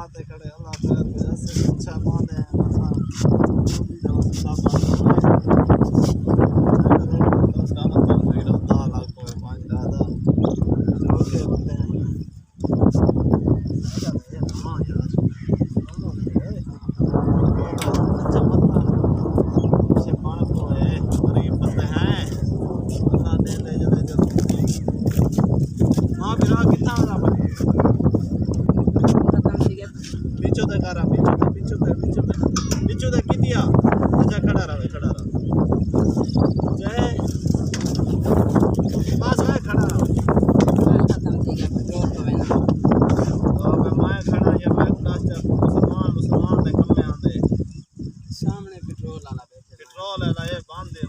ते खड़े अल्लाह खैर के ऐसे अच्छा बांधे हैं मसा पूरी जगह साफ गाना पर वीडियो दाल को पांच दादा जो के होते हैं ये ना यार अच्छा मत से पान को है गरीब बंदे हैं अल्लाह दे ले जले जो हां बिरा कितना वाला पीछे तक आ रहा पीछे तक कितिया अच्छा खड़ा रहा जय बस है खड़ा रहा तो मैं खड़ा या मैं नाश्ता मुसलमान ने कम में आंदे सामने पेट्रोल वाला ये बांध दे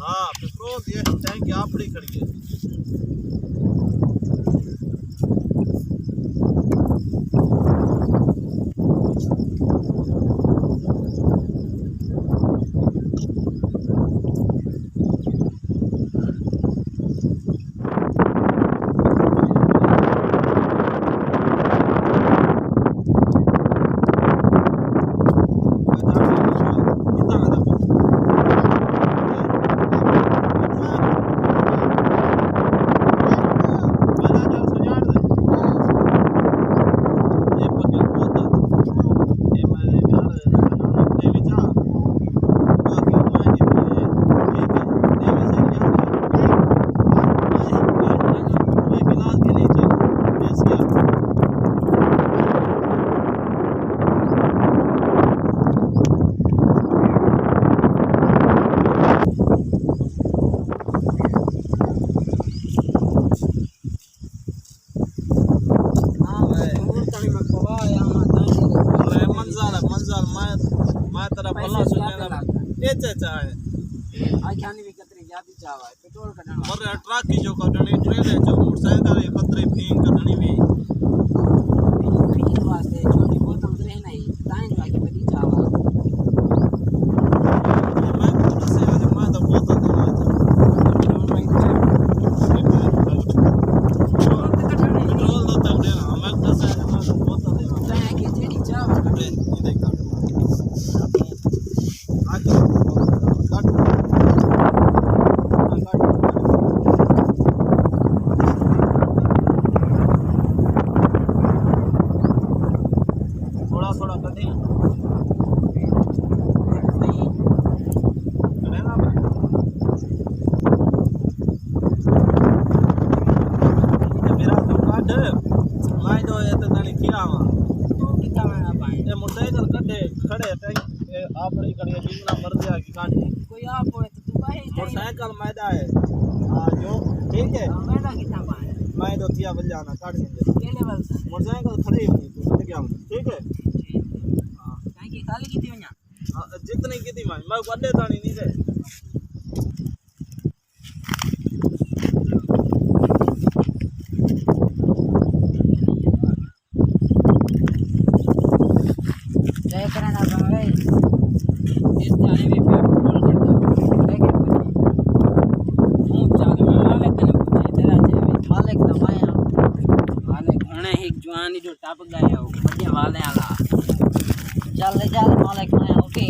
हाँ पेट्रोल ये टैंक आप खड़ी है पेट्रोल ट्रक की जो कटनी ट्रेन है जो मोटरसाइकिल कतरी फींग कटनी भी वास्ते छोटी बोतल रहे नहीं ताई जो आके बड़ी चावा मैं तो से आज मैं तो बोतल दे पेट्रोल तो तब देना मैं तो से मैं तो बोतल दे ताई के जेडी चावा ये देख आगे थोड़ा थोड़ा कटे खड़ी खड़ी जितना मर्जी आके काट ले कोई आप होए तो तू काहे मोटरसाइकिल मैदा है हाँ जो ठीक है मैदा कितना पाए मैं तो थिया बल जाना काट देंगे के लेवल से मोटरसाइकिल खड़ी हुई तू लेके आऊँ ठीक है हां काहे की खाली की थी वहां हाँ, जितनी की थी मैं बड़े तानी नहीं रहे जय करना भाई इस जाने में पेट्रोल कर दो लेके पूछे चाल में मालिक ने पूछे तेरा जे मालिक तो माया मालिक होने एक जवानी जो टप गए हो बढ़िया वाले आला चल ले चल मालिक माया ओके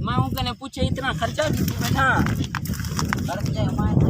मैं उनके ने पूछे इतना खर्चा की बैठा खर्चे माया